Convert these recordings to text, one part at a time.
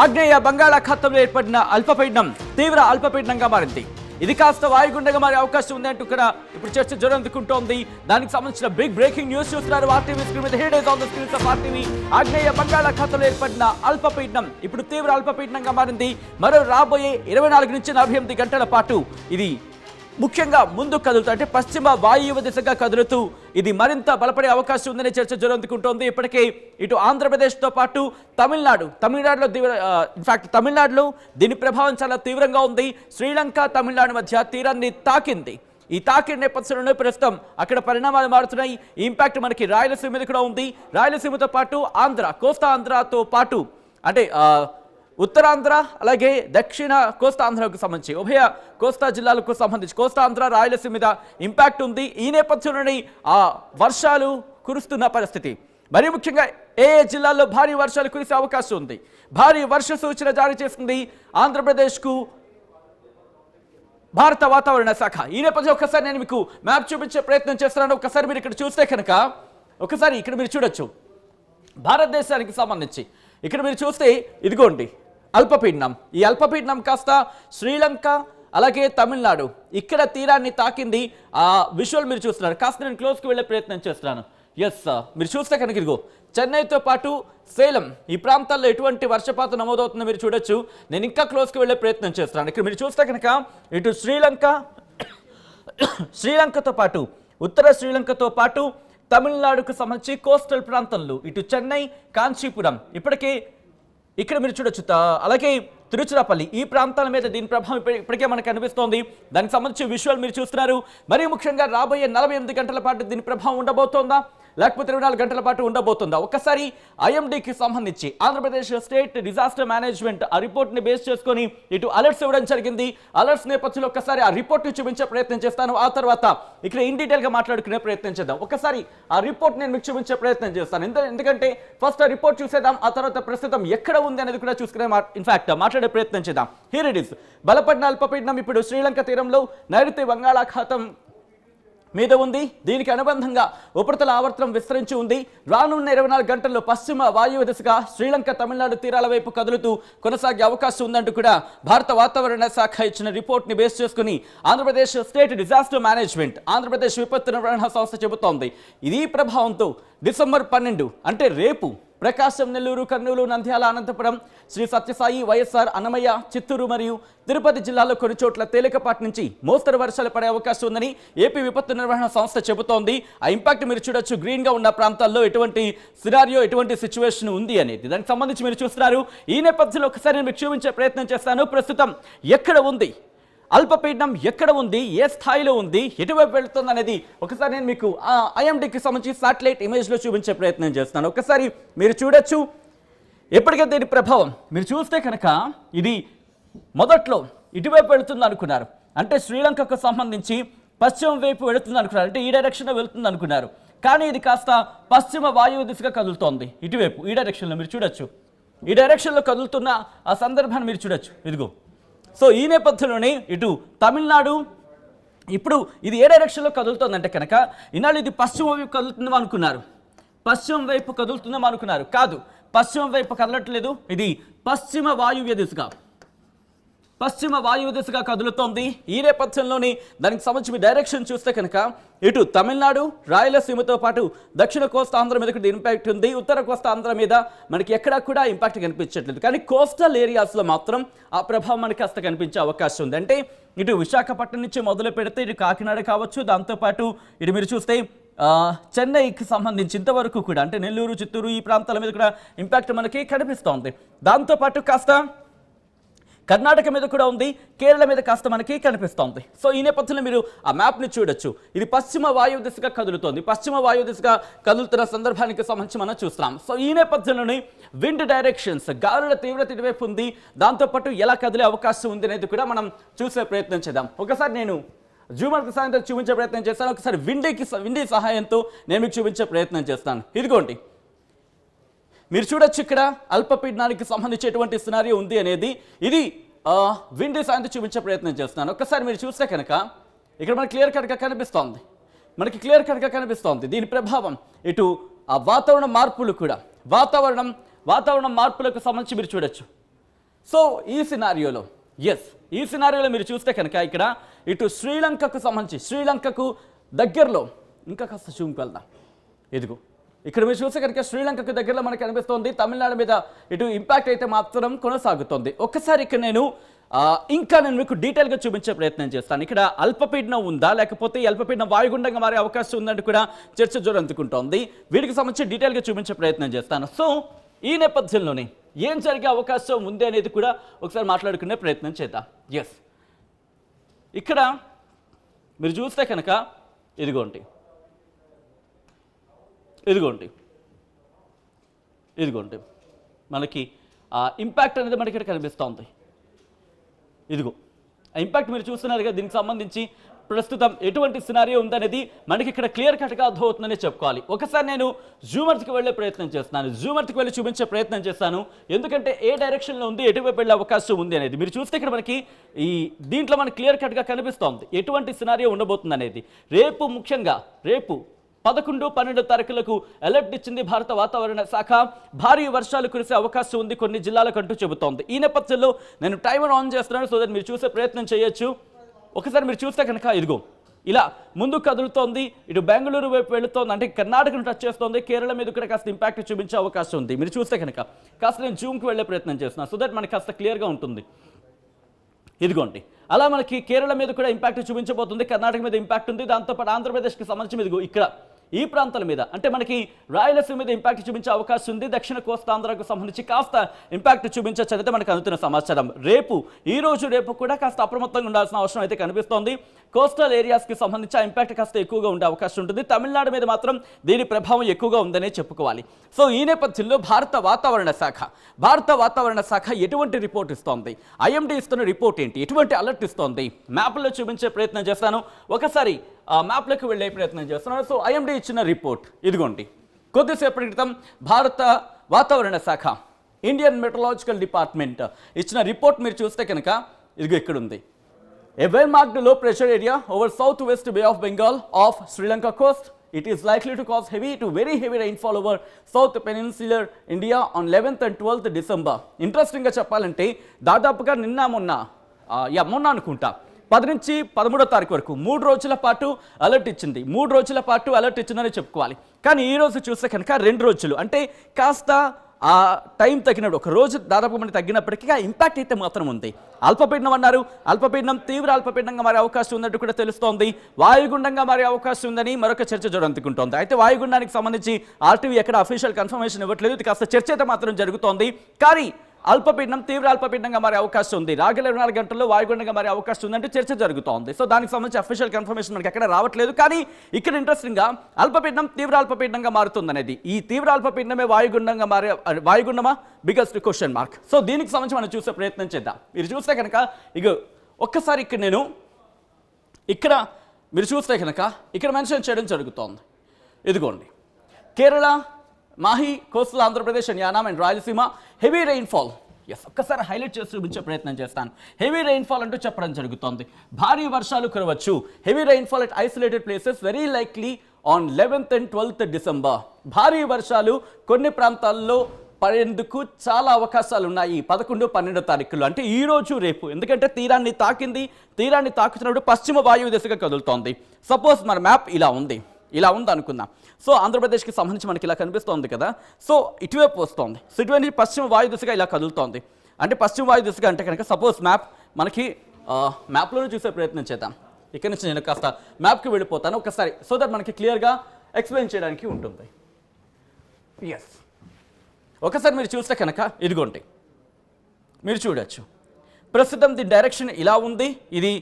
ఆగ్నేయ బంగాళాఖాతంలో ఏర్పడిన అల్పపీడనం తీవ్ర అల్పపీడనంగా మారింది. ఇది కాస్త వాయుగుండంగా మారే అవకాశం ఉందంటూ ఇక్కడ ఇప్పుడు చర్చ జోరందుకుంటోంది. దానికి సంబంధించిన బిగ్ బ్రేకింగ్ న్యూస్ చూస్తున్నారు ఆర్టీవీ స్క్రీన్ మీద. Head on the screens of RTV. ఆగ్నేయ బంగాళాఖాతంలో ఏర్పడిన అల్పపీడనం ఇప్పుడు తీవ్ర అల్పపీడనంగా మారింది. మరో రాబోయే 24 నుంచి 48 గంటల పాటు ఇది ముఖ్యంగా ముందుకు కదులుతూ అంటే పశ్చిమ వాయువ్య దిశగా కదులుతూ ఇది మరింత బలపడే అవకాశం ఉందనే చర్చ జోరందుకుంటోంది. ఇప్పటికే ఇటు ఆంధ్రప్రదేశ్తో పాటు తమిళనాడులో ఇన్ఫాక్ట్ తమిళనాడులో దీని ప్రభావం చాలా తీవ్రంగా ఉంది. శ్రీలంక తమిళనాడు మధ్య తీరాన్ని తాకింది. ఈ తాకిడి నేపథ్యంలో ప్రస్తుతం అక్కడ పరిణామాలు మారుతున్నాయి. ఈ ఇంపాక్ట్ మనకి రాయలసీమ మీద కూడా ఉంది. రాయలసీమతో పాటు కోస్తా ఆంధ్రతో పాటు అంటే ఉత్తరాంధ్ర అలాగే దక్షిణ కోస్తా ఆంధ్రకు సంబంధించి ఉభయ కోస్తా జిల్లాలకు సంబంధించి కోస్తా ఆంధ్ర రాయలసీమ మీద ఇంపాక్ట్ ఉంది. ఈ నేపథ్యంలోనే వర్షాలు కురుస్తున్న పరిస్థితి. మరీ ముఖ్యంగా ఏ జిల్లాల్లో భారీ వర్షాలు కురిసే అవకాశం ఉంది. భారీ వర్ష సూచన జారీ చేసింది ఆంధ్రప్రదేశ్కు భారత వాతావరణ శాఖ. ఈ నేపథ్యంలో ఒకసారి నేను మీకు మ్యాప్ చూపించే ప్రయత్నం చేస్తున్నాను. ఒకసారి మీరు ఇక్కడ చూస్తే కనుక ఒకసారి ఇక్కడ మీరు చూడొచ్చు భారతదేశానికి సంబంధించి. ఇక్కడ మీరు చూస్తే ఇదిగోండి అల్పపీడనం. ఈ అల్పపీడనం కాస్త శ్రీలంక అలాగే తమిళనాడు ఇక్కడ తీరాన్ని తాకింది. ఆ విజువల్ మీరు చూస్తున్నారు. కాస్త నేను క్లోజ్కి వెళ్ళే ప్రయత్నం చేస్తున్నాను. ఎస్, మీరు చూస్తే కనుక ఇదిగో చెన్నైతో పాటు సేలం ఈ ప్రాంతాల్లో ఎటువంటి వర్షపాతం నమోదవుతుందో మీరు చూడొచ్చు. నేను ఇంకా క్లోజ్కి వెళ్ళే ప్రయత్నం చేస్తున్నాను. ఇక్కడ మీరు చూస్తే కనుక ఇటు శ్రీలంకతో పాటు ఉత్తర శ్రీలంకతో పాటు తమిళనాడుకు సంబంధించి కోస్టల్ ప్రాంతంలో ఇటు చెన్నై కాంచీపురం ఇప్పటికే ఇక్కడ మీరు చూడొచ్చు. అలాగే తిరుచిరాపల్లి ఈ ప్రాంతాల మీద దీని ప్రభావం ఇప్పటికే మనకు అనిపిస్తోంది. దానికి సంబంధించి విజువల్ మీరు చూస్తున్నారు. మరీ ముఖ్యంగా రాబోయే 48 గంటల పాటు దీని ప్రభావం ఉండబోతోందా లేకపోతే 24 గంటల పాటు ఉండబోతుందా? ఒక్కసారి ఐఎండీకి సంబంధించి ఆంధ్రప్రదేశ్ స్టేట్ డిజాస్టర్ మేనేజ్మెంట్ ఆ రిపోర్ట్ని బేస్ చేసుకొని ఇటు అలర్ట్స్ ఇవ్వడం జరిగింది. అలర్ట్స్ నేపథ్యంలో ఒక్కసారి ఆ రిపోర్ట్ని చూపించే ప్రయత్నం చేస్తాను. ఆ తర్వాత ఇక్కడ ఇన్ డీటెయిల్గా మాట్లాడుకునే ప్రయత్నం చేద్దాం. ఒకసారి ఆ రిపోర్ట్ నేను మీకు చూపించే ప్రయత్నం చేస్తాను. ఎందుకంటే ఫస్ట్ ఆ రిపోర్ట్ చూసేద్దాం. ఆ తర్వాత ప్రస్తుతం ఎక్కడ ఉంది అనేది కూడా చూసుకునే ఇన్ఫాక్ట్ మాట్లాడే ప్రయత్నం చేద్దాం. Here it is. బలపడిన అల్పపీడనం ఇప్పుడు శ్రీలంక తీరంలో నైరుతి బంగాళాఖాతం మీద ఉంది. దీనికి అనుబంధంగా ఉపరితల ఆవర్తనం విస్తరించి ఉంది. రానున్న 24 గంటల్లో పశ్చిమ వాయువ్య దిశగా శ్రీలంక తమిళనాడు తీరాల వైపు కదులుతూ కొనసాగే అవకాశం ఉందంటూ కూడా భారత వాతావరణ శాఖ ఇచ్చిన రిపోర్ట్ని బేస్ చేసుకుని Andhra Pradesh state disaster management Andhra Pradesh విపత్తు నిర్వహణ సంస్థ చెబుతోంది. ఇది ప్రభావంతో డిసెంబర్ 12 అంటే రేపు ప్రకాశం, నెల్లూరు, కర్నూలు, నంద్యాల, అనంతపురం, శ్రీ సత్యసాయి, వైఎస్ఆర్, అన్నమయ్య, చిత్తూరు మరియు తిరుపతి జిల్లాల్లో కొన్ని చోట్ల తేలికపాటి నుంచి మోస్తరు వర్షాలు పడే అవకాశం ఉందని ఏపీ విపత్తు నిర్వహణ సంస్థ చెబుతోంది. ఆ ఇంపాక్ట్ మీరు చూడొచ్చు. గ్రీన్గా ఉన్న ప్రాంతాల్లో ఎటువంటి సినారియో ఎటువంటి సిచ్యువేషన్ ఉంది అనేది దానికి సంబంధించి మీరు చూస్తున్నారు. ఈ నేపథ్యంలో ఒకసారి నేను మీకు చూపించే ప్రయత్నం చేస్తాను. ప్రస్తుతం ఎక్కడ ఉంది అల్పపీడనం, ఎక్కడ ఉంది, ఏ స్థాయిలో ఉంది, ఎటువైపు వెళుతుంది అనేది ఒకసారి నేను మీకు ఐఎండీకి సంబంధించి శాటిలైట్ ఇమేజ్లో చూపించే ప్రయత్నం చేస్తాను. ఒకసారి మీరు చూడొచ్చు. ఎప్పటికైతే దీని ప్రభావం మీరు చూస్తే కనుక ఇది మొదట్లో ఇటువైపు వెళుతుంది అనుకున్నారు. అంటే శ్రీలంకకు సంబంధించి పశ్చిమ వైపు వెళుతుంది అనుకున్నారు. అంటే ఈ డైరెక్షన్లో వెళుతుంది అనుకున్నారు. కానీ ఇది కాస్త పశ్చిమ వాయువు దిశగా కదులుతోంది. ఇటువైపు ఈ డైరెక్షన్లో మీరు చూడొచ్చు. ఈ డైరెక్షన్లో కదులుతున్న ఆ సందర్భాన్ని మీరు చూడొచ్చు. ఇదిగో. సో ఈ నేపథ్యంలోనే ఇటు తమిళనాడు ఇప్పుడు ఇది ఏ డైరెక్షన్లో కదులుతుందంటే కనుక ఇన్నాళ్ళు ఇది పశ్చిమ వైపు కదులుతుందేమో అనుకున్నారు. పశ్చిమ వైపు కదులుతుందేమో అనుకున్నారు. కాదు, పశ్చిమ వైపు కదలట్లేదు. ఇది పశ్చిమ వాయువ్య దిశగా కదులుతోంది. ఈ నేపథ్యంలోని దానికి సంబంధించి డైరెక్షన్ చూస్తే కనుక ఇటు తమిళనాడు, రాయలసీమతో పాటు దక్షిణ కోస్తా ఆంధ్ర మీద కూడా ఇంపాక్ట్ ఉంది. ఉత్తర కోస్తా ఆంధ్ర మీద మనకి ఎక్కడా కూడా ఇంపాక్ట్ కనిపించట్లేదు. కానీ కోస్టల్ ఏరియాస్లో మాత్రం ఆ ప్రభావం మనకి కాస్త కనిపించే అవకాశం ఉంది. అంటే ఇటు విశాఖపట్నం నుంచి మొదలు పెడితే ఇటు కాకినాడ కావచ్చు, దాంతోపాటు ఇటు మీరు చూస్తే చెన్నైకి సంబంధించి ఇంతవరకు కూడా అంటే నెల్లూరు, చిత్తూరు ఈ ప్రాంతాల మీద కూడా ఇంపాక్ట్ మనకి కనిపిస్తోంది. దాంతోపాటు కాస్త కర్ణాటక మీద కూడా ఉంది, కేరళ మీద కాస్త మనకి కనిపిస్తోంది. సో ఈ నేపథ్యంలో మీరు ఆ మ్యాప్ని చూడొచ్చు. ఇది పశ్చిమ వాయువు దిశగా కదులుతోంది. పశ్చిమ వాయువు దిశగా కదులుతున్న సందర్భానికి సంబంధించి మనం చూస్తున్నాం. సో ఈ నేపథ్యంలోనే విండ్ డైరెక్షన్స్ గాలుల తీవ్రత ఇటువైపు ఉంది. దాంతోపాటు ఎలా కదిలే అవకాశం ఉంది అనేది కూడా మనం చూసే ప్రయత్నం చేద్దాం. ఒకసారి నేను జూమర్ సాయంతో చూపించే ప్రయత్నం చేస్తాను. ఒకసారి విండీ సహాయంతో నేను మీకు చూపించే ప్రయత్నం చేస్తాను. ఇదిగోండి, మీరు చూడొచ్చు ఇక్కడ అల్పపీడనానికి సంబంధించేటువంటి సినారియో ఉంది అనేది. ఇది విండీ సాయంతో చూపించే ప్రయత్నం చేస్తున్నాను. ఒక్కసారి మీరు చూస్తే కనుక ఇక్కడ మనకి క్లియర్ కట్గా కనిపిస్తోంది. దీని ప్రభావం ఇటు ఆ వాతావరణ మార్పులు కూడా వాతావరణ మార్పులకు సంబంధించి మీరు చూడొచ్చు. సో ఈ సినారియోలో మీరు చూస్తే కనుక ఇక్కడ ఇటు శ్రీలంకకు సంబంధించి శ్రీలంకకు దగ్గరలో ఇంకా కాస్త జూమ్కి వెళ్దాం. ఇదిగో ఇక్కడ మీరు చూస్తే కనుక శ్రీలంకకు దగ్గరలో మనకు అనిపిస్తోంది. తమిళనాడు మీద ఇటు ఇంపాక్ట్ అయితే మాత్రం కొనసాగుతోంది. ఒక్కసారి ఇక్కడ నేను మీకు డీటెయిల్గా చూపించే ప్రయత్నం చేస్తాను. ఇక్కడ అల్పపీడనం ఉందా లేకపోతే ఈ అల్పపీడనం వాయుగుండంగా మారే అవకాశం ఉందంటే కూడా చర్చ జోరందుకుంటోంది. వీటికి సంబంధించి డీటెయిల్గా చూపించే ప్రయత్నం చేస్తాను. సో ఈ నేపథ్యంలోనే ఏం జరిగే అవకాశం ఉంది అనేది కూడా ఒకసారి మాట్లాడుకునే ప్రయత్నం చేద్దాం. ఇక్కడ మీరు చూస్తే కనుక ఇదిగోండి మనకి ఇంపాక్ట్ అనేది మనకి ఇక్కడ కనిపిస్తోంది. ఇదిగో ఇంపాక్ట్ మీరు చూస్తున్నారు కదా. దీనికి సంబంధించి ప్రస్తుతం ఎటువంటి సినారియో ఉందనేది మనకి ఇక్కడ క్లియర్ కట్గా అర్థమవుతుందని చెప్పుకోవాలి. ఒకసారి నేను జూమర్త్కి వెళ్ళే ప్రయత్నం చేస్తున్నాను. జూమర్త్కి వెళ్ళి చూపించే ప్రయత్నం చేస్తాను. ఎందుకంటే ఏ డైరెక్షన్లో ఉంది, ఎటువైపు వెళ్ళే అవకాశం ఉంది అనేది మీరు చూస్తే ఇక్కడ మనకి దీంట్లో మనకి క్లియర్ కట్గా కనిపిస్తోంది ఎటువంటి సినారియో ఉండబోతుంది అనేది. ముఖ్యంగా రేపు 11, 12 తారీఖులకు అలర్ట్ ఇచ్చింది భారత వాతావరణ శాఖ. భారీ వర్షాలు కురిసే అవకాశం ఉంది కొన్ని జిల్లాలకంటూ చెబుతోంది. ఈ నేపథ్యంలో నేను టైమర్ ఆన్ చేస్తున్నాను సో దట్ మీరు చూసే ప్రయత్నం చేయొచ్చు. ఒకసారి మీరు చూస్తే కనుక ఇదిగో ఇలా ముందుకు కదులుతోంది. ఇటు బెంగళూరు వైపు వెళుతోంది, అంటే కర్ణాటకను టచ్ చేస్తోంది. కేరళ మీద కూడా కాస్త ఇంపాక్ట్ చూపించే అవకాశం ఉంది. మీరు చూస్తే కనుక కాస్త నేను జూమ్కి వెళ్ళే ప్రయత్నం చేస్తున్నాను సో దట్ మనకి కాస్త క్లియర్గా ఉంటుంది. ఇదిగోండి అలా మనకి కేరళ మీద కూడా ఇంపాక్ట్ చూపించబోతుంది. కర్ణాటక మీద ఇంపాక్ట్ ఉంది. దాంతోపాటు ఆంధ్రప్రదేశ్కి సంబంధించి ఇదిగో ఇక్కడ ఈ ప్రాంతాల మీద అంటే మనకి రాయలసీమ మీద ఇంపాక్ట్ చూపించే అవకాశం ఉంది. దక్షిణ కోస్తాంధ్రకు సంబంధించి కాస్త ఇంపాక్ట్ చూపించచ్చైతే మనకు అందుతున్న సమాచారం. రేపు కూడా కాస్త అప్రమత్తంగా ఉండాల్సిన అవసరం అయితే కనిపిస్తోంది. కోస్టల్ ఏరియాస్కి సంబంధించి ఆ ఇంపాక్ట్ కాస్త ఎక్కువగా ఉండే అవకాశం ఉంటుంది. తమిళనాడు మీద మాత్రం దీని ప్రభావం ఎక్కువగా ఉందనే చెప్పుకోవాలి. సో ఈ నేపథ్యంలో భారత వాతావరణ శాఖ ఎటువంటి రిపోర్ట్ ఇస్తోంది, ఐఎండీ ఇస్తున్న రిపోర్ట్ ఏంటి, ఎటువంటి అలర్ట్ ఇస్తోంది, మ్యాప్లో చూపించే ప్రయత్నం చేస్తాను. ఒకసారి మ్యాప్లోకి వెళ్ళే ప్రయత్నం చేస్తున్నాను. సో ఐఎండీ ఇచ్చిన రిపోర్ట్ ఇదిగోండి. కొద్దిసేపటి క్రితం భారత వాతావరణ శాఖ ఇండియన్ మెట్రలాజికల్ డిపార్ట్మెంట్ ఇచ్చిన రిపోర్ట్ మీరు చూస్తే కనుక ఇదిగో ఇక్కడ ఉంది. A well-marked low pressure area over southwest Bay of Bengal of Sri Lanka coast. It is likely to cause heavy to very heavy rainfall over South Peninsular India on 11th and 12th December. ఇంట్రెస్టింగ్గా చెప్పాలంటే దాదాపుగా మొన్న అనుకుంటా 10 నుంచి 13వ తారీఖు వరకు 3 రోజుల పాటు అలర్ట్ ఇచ్చిందని చెప్పుకోవాలి. కానీ ఈ రోజు చూస్తే కనుక 2 రోజులు అంటే కాస్త ఆ టైం తగ్గినప్పుడు ఒక రోజు దాదాపు మనకి తగ్గినప్పటికీ ఆ ఇంపాక్ట్ అయితే మాత్రం ఉంది. అల్పపీడనం అన్నారు. అల్పపీడనం తీవ్ర అల్పపీడనంగా మారే అవకాశం ఉన్నట్టు కూడా తెలుస్తోంది. వాయుగుండంగా మారే అవకాశం ఉందని మరొక చర్చ జోరందుకుంటోంది. అయితే వాయుగుండానికి సంబంధించి ఆర్టీవీ ఎక్కడ అఫీషియల్ కన్ఫర్మేషన్ ఇవ్వట్లేదు. ఇది కాస్త చర్చ అయితే మాత్రం జరుగుతోంది. కానీ అల్పపీడనం తీవ్ర అల్పపీడనంగా మారే అవకాశం ఉంది. రాగల 24 గంటల్లో వాయుగుండంగా మారే అవకాశం ఉందంటే చర్చ జరుగుతోంది. సో దానికి సంబంధించి అఫీషియల్ కన్ఫర్మేషన్ మనకి ఎక్కడ రావట్లేదు. కానీ ఇక్కడ ఇంట్రెస్టింగ్గా అల్పపీడనం తీవ్ర అల్పపీడనంగా మారుతుంది అనేది. ఈ తీవ్ర అల్పపీడనమే వాయుగుండమా బిగ్గెస్ట్ క్వశ్చన్ మార్క్. సో దీనికి సంబంధించి మనం చూసే ప్రయత్నం చేద్దాం. మీరు చూస్తే కనుక ఒక్కసారి ఇక్కడ మీరు చూస్తే కనుక ఇక్కడ మెన్షన్ చేయడం జరుగుతోంది. ఇదిగోండి Kerala, Mahe, coastal Andhra Pradesh and Yanam and Rayalaseema heavy rainfall. ఒక్కసారి హైలైట్ చేసి చూపించే ప్రయత్నం చేస్తాను. హెవీ రెయిన్ఫాల్ అంటూ చెప్పడం జరుగుతోంది. భారీ వర్షాలు కురవచ్చు. Heavy rainfall at isolated places very likely on 11th and 12th December. భారీ వర్షాలు కొన్ని ప్రాంతాల్లో పడేందుకు చాలా అవకాశాలు ఉన్నాయి 11, 12 తారీఖులు అంటే ఈ రోజు రేపు. ఎందుకంటే తీరాన్ని తాకుతున్నప్పుడు పశ్చిమ వాయువు దిశగా కదులుతోంది. సపోజ్ మన మ్యాప్ ఇలా ఉంది అనుకుందాం. సో ఆంధ్రప్రదేశ్కి సంబంధించి మనకి ఇలా కనిపిస్తోంది కదా. సో ఇటువైపు వస్తోంది. సో ఇటువంటి పశ్చిమ వాయు దిశగా ఇలా కదులుతోంది. అంటే పశ్చిమ వాయు దిశగా అంటే కనుక సపోజ్ మనకి మ్యాప్లోనే చూసే ప్రయత్నం చేద్దాం. ఇక్కడ నుంచి నేను కాస్త మ్యాప్కి వెళ్ళిపోతాను ఒకసారి సో దట్ మనకి క్లియర్గా ఎక్స్ప్లెయిన్ చేయడానికి ఉంటుంది. ఒకసారి మీరు చూస్తే కనుక ఇదిగోండి మీరు చూడొచ్చు. ప్రస్తుతం దీని డైరెక్షన్ ఇలా ఉంది. ఇది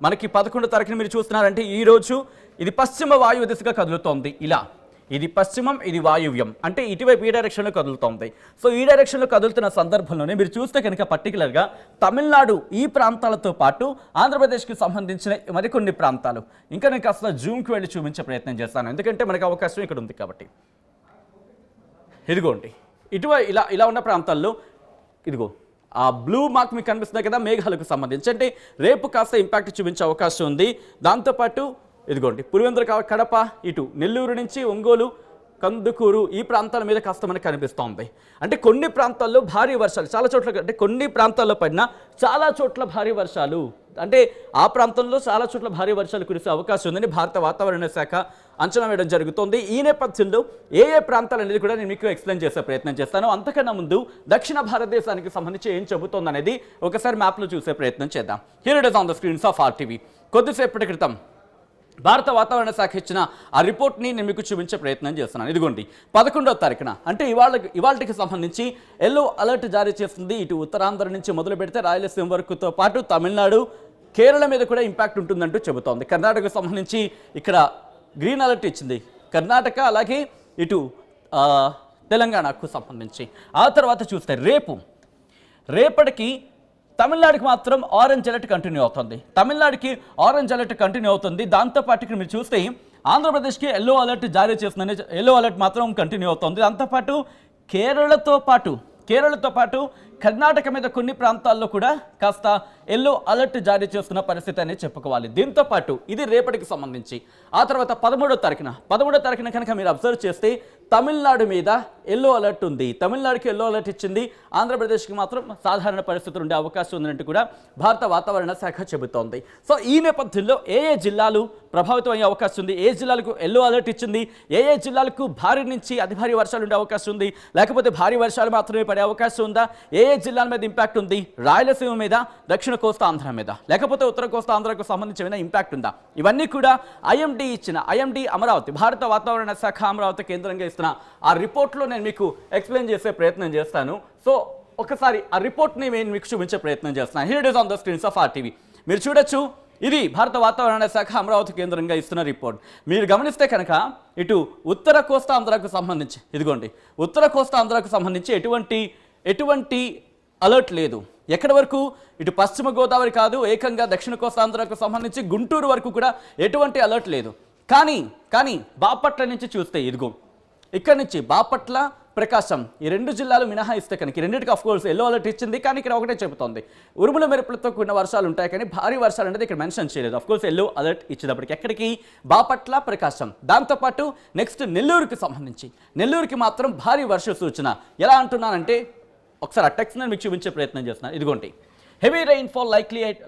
మనకి 11వ తారీఖున మీరు చూస్తున్నారంటే ఈరోజు ఇది పశ్చిమ వాయువు దిశగా కదులుతోంది. ఇది పశ్చిమం, ఇది వాయువ్యం అంటే ఇటువైపు ఈ డైరెక్షన్లో కదులుతోంది. సో ఈ డైరెక్షన్లో కదులుతున్న సందర్భంలోనే మీరు చూస్తే కనుక పర్టికులర్గా తమిళనాడు ఈ ప్రాంతాలతో పాటు ఆంధ్రప్రదేశ్కి సంబంధించిన మరికొన్ని ప్రాంతాలు ఇంకా నేను కాస్త జూమ్కి వెళ్ళి చూపించే ప్రయత్నం చేస్తాను. ఎందుకంటే మనకు అవకాశం ఇక్కడ ఉంది కాబట్టి. ఇదిగోండి ఇలా ఉన్న ప్రాంతాల్లో ఇదిగో ఆ బ్లూ మార్క్ మీకు కనిపిస్తుంది కదా మేఘాలకు సంబంధించి. అంటే రేపు కాస్త ఇంపాక్ట్ చూపించే అవకాశం ఉంది. దాంతోపాటు ఇదిగోండి పులివెందుల, కడప, ఇటు నెల్లూరు నుంచి ఒంగోలు, కందుకూరు ఈ ప్రాంతాల మీద కాస్త మనకు కనిపిస్తోంది. అంటే కొన్ని ప్రాంతాల్లో భారీ వర్షాలు, చాలా చోట్ల, అంటే కొన్ని ప్రాంతాల్లో పడిన చాలా చోట్ల భారీ వర్షాలు, అంటే ఆ ప్రాంతంలో చాలా చోట్ల భారీ వర్షాలు కురిసే అవకాశం ఉందని భారత వాతావరణ శాఖ అంచనా వేయడం జరుగుతోంది. ఈ నేపథ్యంలో ఏ ప్రాంతాలు అనేది కూడా నేను మీకు ఎక్స్ప్లెయిన్ చేసే ప్రయత్నం చేస్తాను. అంతకన్నా ముందు దక్షిణ భారతదేశానికి సంబంధించి ఏం చెబుతోంది అనేది ఒకసారి మ్యాప్లో చూసే ప్రయత్నం చేద్దాం. Here it is on the screens of RTV. కొద్దిసేపటి క్రితం భారత వాతావరణ శాఖ ఇచ్చిన ఆ రిపోర్ట్ని నేను మీకు చూపించే ప్రయత్నం చేస్తున్నాను. ఇదిగోండి 11వ తారీఖున, అంటే ఇవాళకి సంబంధించి ఎల్లో అలర్ట్ జారీ చేస్తుంది. ఇటు ఉత్తరాంధ్ర నుంచి మొదలు పెడితే రాయలసీమ వరకుతో పాటు తమిళనాడు, కేరళ మీద కూడా ఇంపాక్ట్ ఉంటుందంటూ చెబుతోంది. కర్ణాటకకు సంబంధించి ఇక్కడ గ్రీన్ అలర్ట్ ఇచ్చింది కర్ణాటక, అలాగే ఇటు తెలంగాణకు సంబంధించి. ఆ తర్వాత చూస్తే రేపటికి తమిళనాడుకి మాత్రం ఆరెంజ్ అలర్ట్ కంటిన్యూ అవుతుంది. తమిళనాడుకి ఆరెంజ్ అలర్ట్ కంటిన్యూ అవుతుంది. దాంతోపాటు ఇక్కడ మీరు చూస్తే ఆంధ్రప్రదేశ్కి ఎల్లో అలర్ట్ జారీ చేస్తుందని, ఎల్లో అలర్ట్ మాత్రం కంటిన్యూ అవుతుంది. దాంతోపాటు కేరళతో పాటు కర్ణాటక మీద కొన్ని ప్రాంతాల్లో కూడా కాస్త ఎల్లో అలర్ట్ జారీ చేస్తున్న పరిస్థితి అనేది చెప్పుకోవాలి. దీంతో పాటు ఇది రేపటికి సంబంధించి. ఆ తర్వాత 13వ తారీఖున కనుక మీరు అబ్జర్వ్ చేస్తే తమిళనాడు మీద ఎల్లో అలర్ట్ ఉంది. తమిళనాడుకి ఎల్లో అలర్ట్ ఇచ్చింది, ఆంధ్రప్రదేశ్కి మాత్రం సాధారణ పరిస్థితులు ఉండే అవకాశం ఉందంటూ కూడా భారత వాతావరణ శాఖ చెబుతోంది. సో ఈ నేపథ్యంలో ఏ జిల్లాలు ప్రభావితం అయ్యే అవకాశం ఉంది, ఏ జిల్లాలకు ఎల్లో అలర్ట్ ఇచ్చింది, ఏ జిల్లాలకు భారీ నుంచి అతి భారీ వర్షాలు ఉండే అవకాశం ఉంది, లేకపోతే భారీ వర్షాలు మాత్రమే పడే అవకాశం ఉందా, ఏ జిల్లాల మీద ఇంపాక్ట్ ఉంది, రాయలసీమ మీద, దక్షిణ కోస్తా ఆంధ్ర మీద, లేకపోతే ఉత్తర కోస్తా ఆంధ్రకు సంబంధించిన ఇంపాక్ట్ ఉందా, ఇవన్నీ కూడా ఐఎండీ అమరావతి, భారత వాతావరణ శాఖ అమరావతి కేంద్రంగా ఇస్తున్న ఆ రిపోర్ట్లో నేను మీకు ఎక్స్ప్లెయిన్ చేసే ప్రయత్నం చేస్తాను. సో ఒకసారి ఆ రిపోర్ట్ని నేను మీకు చూపించే ప్రయత్నం చేస్తున్నాను. Here it is on the screens of RTV. మీరు చూడొచ్చు, ఇది భారత వాతావరణ శాఖ అమరావతి కేంద్రంగా ఇస్తున్న రిపోర్ట్. మీరు గమనిస్తే కనుక ఇటు ఉత్తర కోస్తా ఆంధ్రకు సంబంధించి, ఇదిగోండి ఉత్తర కోస్తా ఆంధ్రకు సంబంధించి ఎటువంటి అలర్ట్ లేదు. ఎక్కడి వరకు, ఇటు పశ్చిమ గోదావరి కాదు, ఏకంగా దక్షిణ కోస్తాంధ్రకు సంబంధించి గుంటూరు వరకు కూడా ఎటువంటి అలర్ట్ లేదు. కానీ బాపట్ల నుంచి చూస్తే, ఇదిగో ఇక్కడి నుంచి బాపట్ల, ప్రకాశం ఈ 2 జిల్లాలు మినహాయిస్తే కనుక, రెండింటికి ఆఫ్ కోర్స్ ఎల్లో అలర్ట్ ఇచ్చింది, కానీ ఇక్కడ ఒకటే చెబుతోంది ఉరుముల మెరుపులతో కూడిన వర్షాలు ఉంటాయి, కానీ భారీ వర్షాలు అనేది ఇక్కడ మెన్షన్ చేయలేదు. ఆఫ్ కోర్స్ ఎల్లో అలర్ట్ ఇచ్చేటప్పటికి ఎక్కడికి, బాపట్ల, ప్రకాశం. దాంతోపాటు నెక్స్ట్ నెల్లూరుకి మాత్రం భారీ వర్ష సూచన. ఎలా అంటున్నానంటే ఒకసారి ఆ టెక్స్ట్ నేను మీకు చూపించే ప్రయత్నం చేస్తున్నాను. ఇదిగోండి, heavy rainfall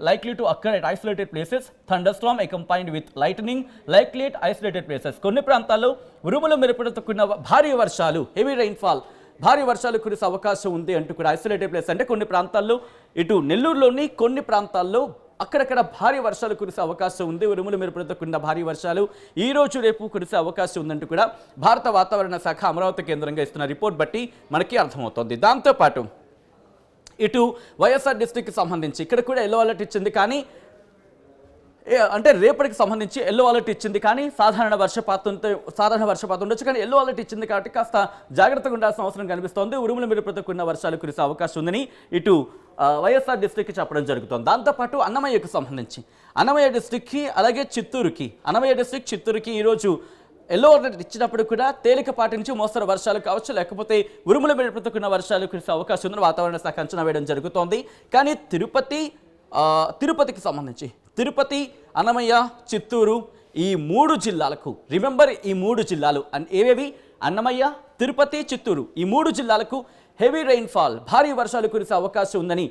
likely to occur at isolated places, thunderstorm accompanied with lightning likely at isolated places. కొన్ని ప్రాంతాల్లో ఉరుములు మెరుపులతో కూడిన భారీ వర్షాలు, హెవీ రైన్ఫాల్, భారీ వర్షాలు కురిసే అవకాశం ఉంది అంటూ కూడా ఐసోలేటెడ్ ప్లేస్, అంటే కొన్ని ప్రాంతాల్లో, ఇటు నెల్లూరులోని కొన్ని ప్రాంతాల్లో అక్కడక్కడ భారీ వర్షాలు కురిసే అవకాశం ఉంది. ఉరుములు మెరుపులతో కూడిన భారీ వర్షాలు ఈ రోజు రేపు కురిసే అవకాశం ఉందంటూ కూడా భారత వాతావరణ శాఖ అమరావతి కేంద్రంగా ఇస్తున్న రిపోర్ట్ బట్టి మనకి అర్థమవుతోంది. దాంతోపాటు ఇటు వైఎస్ఆర్ డిస్ట్రిక్ట్కి సంబంధించి ఇక్కడ కూడా ఎల్లో అలర్ట్ ఇచ్చింది, కానీ అంటే రేపటికి సంబంధించి ఎల్లో అలర్ట్ ఇచ్చింది, కానీ సాధారణ వర్షపాతం ఉండొచ్చు, కానీ ఎల్లో అలర్ట్ ఇచ్చింది కాబట్టి కాస్త జాగ్రత్తగా ఉండాల్సిన అవసరం కనిపిస్తోంది. ఉరుముల మెరుపులతో కూడిన వర్షాలు కురిసే అవకాశం ఉందని ఇటు వైఎస్ఆర్ డిస్ట్రిక్ట్కి చెప్పడం జరుగుతుంది. దాంతోపాటు అన్నమయ్య డిస్ట్రిక్ట్కి అలాగే చిత్తూరుకి ఈరోజు ఎల్లో అలర్ట్ ఇచ్చినప్పుడు కూడా తేలికపాటి నుంచి మోస్తరు వర్షాలు కావచ్చు, లేకపోతే ఉరుముల మెరుపులతో కూడిన వర్షాలు కురిసే అవకాశం ఉందని వాతావరణ శాఖ అంచనా వేయడం జరుగుతోంది. కానీ తిరుపతికి సంబంధించి తిరుపతి, అన్నమయ్య, చిత్తూరు ఈ 3 జిల్లాలకు, రిమెంబర్ ఈ 3 జిల్లాలు ఏవేవి, అన్నమయ్య, తిరుపతి, చిత్తూరు ఈ 3 జిల్లాలకు హెవీ రైన్ఫాల్, భారీ వర్షాలు కురిసే అవకాశం ఉందని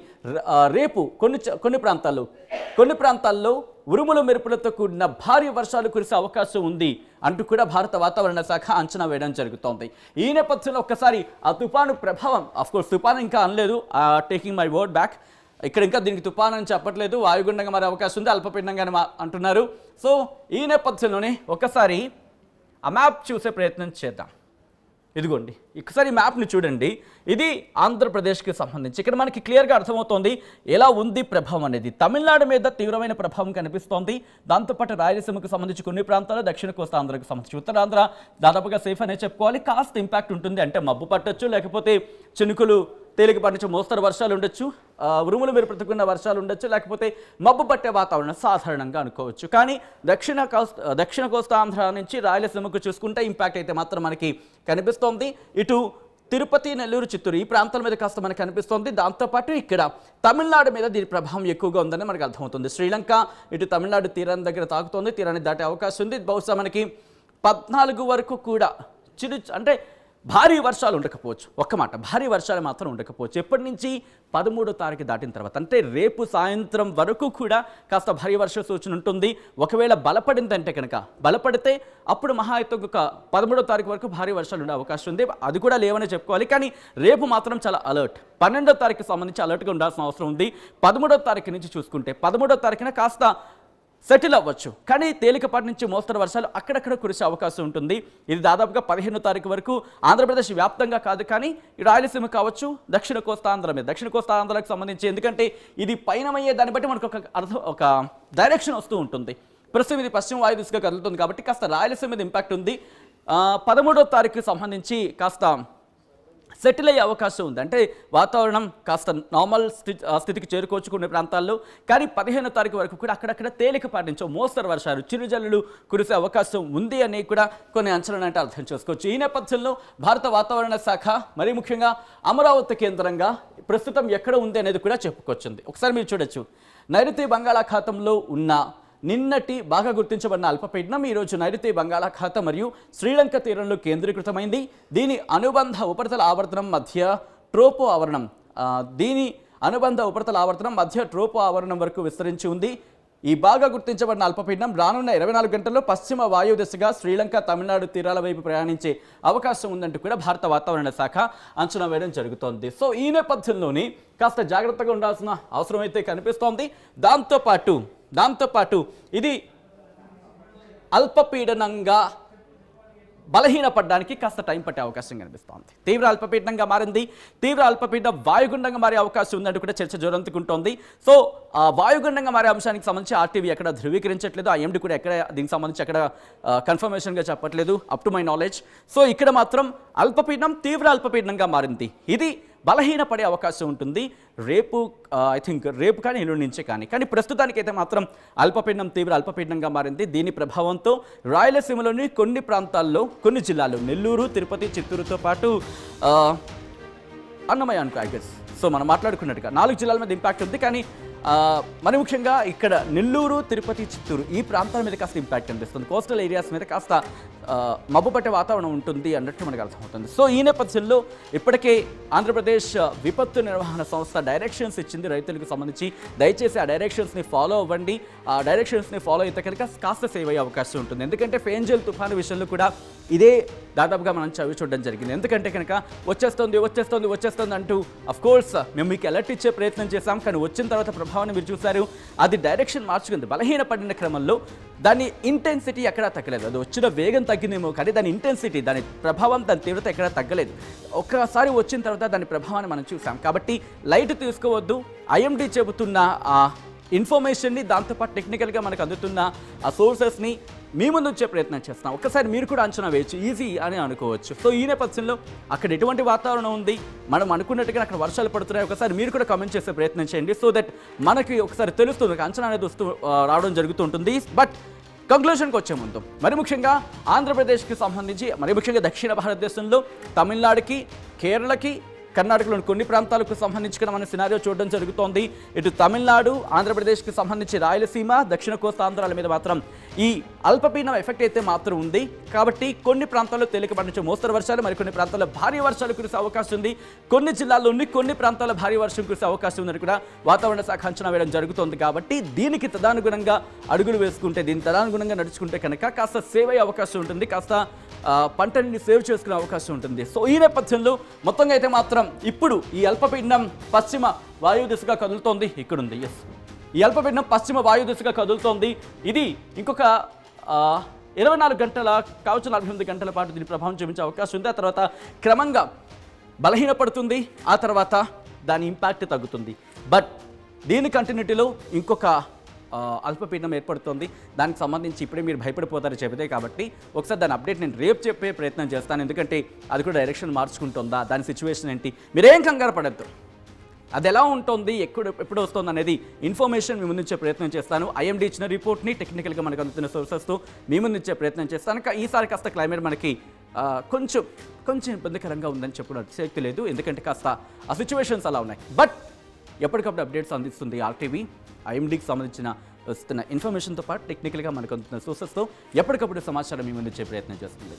రేపు కొన్ని ప్రాంతాల్లో ఉరుముల మెరుపులతో కూడిన భారీ వర్షాలు కురిసే అవకాశం ఉంది అంటూ కూడా భారత వాతావరణ శాఖ అంచనా వేయడం జరుగుతోంది. ఈ నేపథ్యంలో ఒక్కసారి ఆ తుఫాను ప్రభావం, ఆఫ్కోర్స్ తుఫాను ఇంకా అనలేదు, టేకింగ్ మై వర్డ్ బ్యాక్, ఇక్కడ ఇంకా దీనికి తుఫాను అని చెప్పట్లేదు, వాయుగుండంగా మారే అవకాశం ఉంది, అల్పపీడనంగానే అంటున్నారు. సో ఈ నేపథ్యంలోనే ఒకసారి ఆ మ్యాప్ చూసే ప్రయత్నం చేద్దాం. ఇదిగోండి, ఒకసారి మ్యాప్ని చూడండి, ఇది ఆంధ్రప్రదేశ్కి సంబంధించి. ఇక్కడ మనకి క్లియర్గా అర్థమవుతోంది ఎలా ఉంది ప్రభావం అనేది. తమిళనాడు మీద తీవ్రమైన ప్రభావం కనిపిస్తోంది. దాంతోపాటు రాయలసీమకు సంబంధించి కొన్ని ప్రాంతాలు, దక్షిణ కోస్తా ఆంధ్రకు సంబంధించి, ఉత్తరాంధ్ర దాదాపుగా సేఫ్ అనే చెప్పుకోవాలి. కాస్త ఇంపాక్ట్ ఉంటుంది, అంటే మబ్బు పట్టొచ్చు, లేకపోతే చినుకులు తేలికపాటి నుంచి మోస్తరు వర్షాలు ఉండొచ్చు, ఉరుములు మెరుపులతో కూడిన వర్షాలు ఉండొచ్చు, లేకపోతే మబ్బు పట్టే వాతావరణం సాధారణంగా అనుకోవచ్చు. కానీ దక్షిణ కోస్తా ఆంధ్ర నుంచి రాయలసీమకు చూసుకుంటే ఇంపాక్ట్ అయితే మాత్రం మనకి కనిపిస్తోంది. ఇటు తిరుపతి, నెల్లూరు, చిత్తూరు ఈ ప్రాంతాల మీద కాస్త మనకు కనిపిస్తోంది. దాంతోపాటు ఇక్కడ తమిళనాడు మీద దీని ప్రభావం ఎక్కువగా ఉందని మనకు అర్థమవుతుంది. శ్రీలంక ఇటు తమిళనాడు తీరాన్ని దగ్గర తాకుతోంది, తీరాన్ని దాటే అవకాశం ఉంది. బహుశా మనకి 14 వరకు కూడా అంటే భారీ వర్షాలు ఉండకపోవచ్చు. ఒక్క మాట, భారీ వర్షాలు మాత్రం ఉండకపోవచ్చు. ఎప్పటి నుంచి 13వ తారీఖు దాటిన తర్వాత, అంటే రేపు సాయంత్రం వరకు కూడా కాస్త భారీ వర్ష సూచన ఉంటుంది. ఒకవేళ బలపడిందంటే కనుక, బలపడితే అప్పుడు మహా అయితే ఒక 13వ తారీఖు వరకు భారీ వర్షాలు ఉండే అవకాశం ఉంది. అది కూడా లేవనే చెప్పుకోవాలి. కానీ రేపు మాత్రం చాలా అలర్ట్. 12వ తారీఖుకి సంబంధించి అలర్ట్గా ఉండాల్సిన అవసరం ఉంది. 13వ తారీఖు నుంచి చూసుకుంటే 13వ తారీఖున కాస్త సెటిల్ అవ్వచ్చు. కానీ తేలికపాటి నుంచి మోస్తరు వర్షాలు అక్కడక్కడ కురిసే అవకాశం ఉంటుంది. ఇది దాదాపుగా 15వ తారీఖు వరకు ఆంధ్రప్రదేశ్ వ్యాప్తంగా కాదు, కానీ ఈ రాయలసీమ కావచ్చు, దక్షిణ కోస్తాంధ్ర మీద, దక్షిణ కోస్తాంధ్రకు సంబంధించి, ఎందుకంటే ఇది పయనమయ్యే దాన్ని బట్టి మనకు ఒక డైరెక్షన్ వస్తూ ఉంటుంది. ప్రస్తుతం ఇది పశ్చిమ వాయు దిశగా కదులుతుంది కాబట్టి కాస్త రాయలసీమ మీద ఇంపాక్ట్ ఉంది. 13వ తారీఖుకి సంబంధించి కాస్త సెటిల్ అయ్యే అవకాశం ఉంది. అంటే వాతావరణం కాస్త నార్మల్ స్థితికి చేరుకోవచ్చు కొన్ని ప్రాంతాల్లో. కానీ 15వ తారీఖు వరకు కూడా అక్కడక్కడ తేలికపాటి నుంచి మోస్తరు వర్షాలు, చిరుజల్లులు కురిసే అవకాశం ఉంది అని కూడా కొన్ని అంచనాలు అంటే అర్థం చేసుకోవచ్చు. ఈ నేపథ్యంలో భారత వాతావరణ శాఖ మరీ ముఖ్యంగా అమరావతి కేంద్రంగా ప్రస్తుతం ఎక్కడ ఉంది అనేది కూడా చెప్పుకొచ్చింది. ఒకసారి మీరు చూడొచ్చు, నైరుతి బంగాళాఖాతంలో ఉన్న నిన్నటి బాగా గుర్తించబడిన అల్పపీడనం ఈరోజు నైరుతి బంగాళాఖాతం మరియు శ్రీలంక తీరంలో కేంద్రీకృతమైంది. దీని అనుబంధ ఉపరితల ఆవర్తనం మధ్య ట్రోపో ఆవరణం వరకు విస్తరించి ఉంది. ఈ బాగా గుర్తించబడిన అల్పపీడనం రానున్న 24 గంటల్లో పశ్చిమ వాయు దిశగా శ్రీలంక, తమిళనాడు తీరాల వైపు ప్రయాణించే అవకాశం ఉందంటూ కూడా భారత వాతావరణ శాఖ అంచనా వేయడం జరుగుతోంది. సో ఈ నేపథ్యంలోని కాస్త జాగ్రత్తగా ఉండాల్సిన అవసరం అయితే కనిపిస్తోంది. దాంతోపాటు ఇది అల్పపీడనంగా బలహీనపడడానికి కాస్త టైం పట్టే అవకాశం కనిపిస్తోంది. తీవ్ర అల్పపీడనంగా మారింది. తీవ్ర అల్పపీడనం వాయుగుండంగా మారే అవకాశం ఉందంటూ కూడా చర్చ జోరందుకుంటోంది. సో ఆ వాయుగుండంగా మారే అంశానికి సంబంధించి ఆర్టీవీ ఎక్కడ ధృవీకరించట్లేదు, ఐఎండీ కూడా ఎక్కడ దీనికి సంబంధించి ఎక్కడ కన్ఫర్మేషన్గా చెప్పట్లేదు up to my knowledge. So ఇక్కడ మాత్రం అల్పపీడనం తీవ్ర అల్పపీడనంగా మారింది. ఇది బలహీనపడే అవకాశం ఉంటుంది రేపు, ఐ థింక్ రేపు కానీ ఎల్లుండి నుంచే కానీ ప్రస్తుతానికైతే మాత్రం అల్పపీడనం తీవ్ర అల్పపీడనంగా మారింది. దీని ప్రభావంతో రాయలసీమలోని కొన్ని ప్రాంతాల్లో, కొన్ని జిల్లాల్లో, నెల్లూరు, తిరుపతి, చిత్తూరుతో పాటు అన్నమయ్య అనుకో ఐ గెస్. సో మనం మాట్లాడుకున్నట్టుగా 4 జిల్లాల మీద ఇంపాక్ట్ ఉంది. కానీ మరి ముఖ్యంగా ఇక్కడ నెల్లూరు, తిరుపతి, చిత్తూరు ఈ ప్రాంతాల మీద కాస్త ఇంపాక్ట్ అనిపిస్తుంది. కోస్టల్ ఏరియాస్ మీద కాస్త మబ్బు పట్టే వాతావరణం ఉంటుంది అన్నట్టు మనకు అర్థమవుతుంది. సో ఈ నేపథ్యంలో ఇప్పటికే ఆంధ్రప్రదేశ్ విపత్తు నిర్వహణ సంస్థ డైరెక్షన్స్ ఇచ్చింది రైతులకు సంబంధించి. దయచేసి ఆ డైరెక్షన్స్ని ఫాలో అవ్వండి. ఆ డైరెక్షన్స్ని ఫాలో అయితే కనుక కాస్త సేవ్ అయ్యే అవకాశం ఉంటుంది. ఎందుకంటే ఫేంజల్ తుఫాను విషయంలో కూడా ఇదే దాదాపుగా మనం చవి చూడడం జరిగింది. ఎందుకంటే కనుక వచ్చేస్తుంది అంటూ అఫ్కోర్స్ మేము మీకు అలర్ట్ ఇచ్చే ప్రయత్నం చేశాం. కానీ వచ్చిన తర్వాత ప్రభావాన్ని మీరు చూశారు. అది డైరెక్షన్ మార్చుకుంది. బలహీనపడిన క్రమంలో దాని ఇంటెన్సిటీ ఎక్కడా తగ్గలేదు. అది వచ్చిన వేగం తగ్గిందేమో కానీ దాని ఇంటెన్సిటీ, దాని ప్రభావం, దాని తీవ్రత ఎక్కడా తగ్గలేదు. ఒక్కసారి వచ్చిన తర్వాత దాని ప్రభావాన్ని మనం చూసాం. కాబట్టి లైట్ తీసుకోవద్దు. ఐఎండీ చెబుతున్న ఆ ఇన్ఫర్మేషన్ని, దాంతోపాటు టెక్నికల్గా మనకు అందుతున్న ఆ సోర్సెస్ని మీ ముందు వచ్చే ప్రయత్నం చేస్తాం. ఒక్కసారి మీరు కూడా అంచనా వేయచ్చు, ఈజీ అని అనుకోవచ్చు. సో ఈ నేపథ్యంలో అక్కడ ఎటువంటి వాతావరణం ఉంది, మనం అనుకున్నట్టుగా అక్కడ వర్షాలు పడుతున్నాయి, ఒకసారి మీరు కూడా కామెంట్ చేసే ప్రయత్నం చేయండి. సో దట్ మనకి ఒకసారి తెలుస్తుంది, అంచనా అనేది రావడం జరుగుతూ ఉంటుంది. బట్ కంక్లూషన్కి వచ్చే ముందు మరి ముఖ్యంగా ఆంధ్రప్రదేశ్కి సంబంధించి, మరి ముఖ్యంగా దక్షిణ భారతదేశంలో తమిళనాడుకి, కేరళకి, కర్ణాటకలోని కొన్ని ప్రాంతాలకు సంబంధించి మన సినారియో చూడడం జరుగుతోంది. ఇటు తమిళనాడు, ఆంధ్రప్రదేశ్కి సంబంధించి రాయలసీమ, దక్షిణ కోస్తాంధ్రాల మీద మాత్రం ఈ అల్పపీడనం ఎఫెక్ట్ అయితే మాత్రం ఉంది. కాబట్టి కొన్ని ప్రాంతాల్లో తేలికపాటి నుంచి మోస్తరు వర్షాలు, మరికొన్ని ప్రాంతాల్లో భారీ వర్షాలు కురిసే అవకాశం ఉంది. కొన్ని జిల్లాల్లోని కొన్ని ప్రాంతాల్లో భారీ వర్షం కురిసే అవకాశం ఉందని కూడా వాతావరణ శాఖ అంచనా వేయడం జరుగుతోంది. కాబట్టి దీనికి తదనుగుణంగా అడుగులు వేసుకుంటే, దీనికి తదనుగుణంగా నడుచుకుంటే కనుక కాస్త సేవ్ అయ్యే అవకాశం ఉంటుంది, కాస్త పంటని సేవ్ చేసుకునే అవకాశం ఉంటుంది. సో ఈ నేపథ్యంలో మొత్తంగా అయితే మాత్రం ఇప్పుడు ఈ అల్పపీడనం పశ్చిమ వాయు దిశగా కదులుతోంది. ఇక్కడుంది, ఎస్, ఈ అల్పపీడనం పశ్చిమ వాయు దిశగా కదులుతోంది. ఇది ఇంకొక 24 గంటల కావచ్చు 48 గంటల పాటు దీని ప్రభావం చూపించే అవకాశం ఉంది. ఆ తర్వాత క్రమంగా బలహీనపడుతుంది, ఆ తర్వాత దాని ఇంపాక్ట్ తగ్గుతుంది. బట్ దీని కంటిన్యూటీలో ఇంకొక అల్పపీడనం ఏర్పడుతుంది. దానికి సంబంధించి ఇప్పుడే మీరు భయపడిపోతారు చెబితే, కాబట్టి ఒకసారి దాని అప్డేట్ నేను రేపు చెప్పే ప్రయత్నం చేస్తాను. ఎందుకంటే అది కూడా డైరెక్షన్ మార్చుకుంటుందా, దాని సిచ్యువేషన్ ఏంటి, మీరేం కంగారు పడద్దు. అది ఎలా ఉంటుంది, ఎప్పుడు వస్తుంది అనేది ఇన్ఫర్మేషన్ మీ ముందుంచే ప్రయత్నం చేస్తాను. ఐఎండీ ఇచ్చిన రిపోర్ట్ని టెక్నికల్గా మనకు అందుతున్న సోర్సెస్తో మీ ముందుంచే ప్రయత్నం చేస్తాను. ఈసారి కాస్త క్లైమేట్ మనకి కొంచెం ఇబ్బందికరంగా ఉందని చెప్పడం అతిశక్తి లేదు, ఎందుకంటే కాస్త ఆ సిచ్యువేషన్స్ అలా ఉన్నాయి. బట్ ఎప్పటికప్పుడు అప్డేట్స్ అందిస్తుంది ఆర్టీవీ. ఐఎండీకి సంబంధించిన వస్తున్న ఇన్ఫర్మేషన్తో పాటు టెక్నికల్గా మనకు అందుతున్న సోర్సెస్తో ఎప్పటికప్పుడు సమాచారం మీ ముందు ఇచ్చే ప్రయత్నం చేస్తుంది.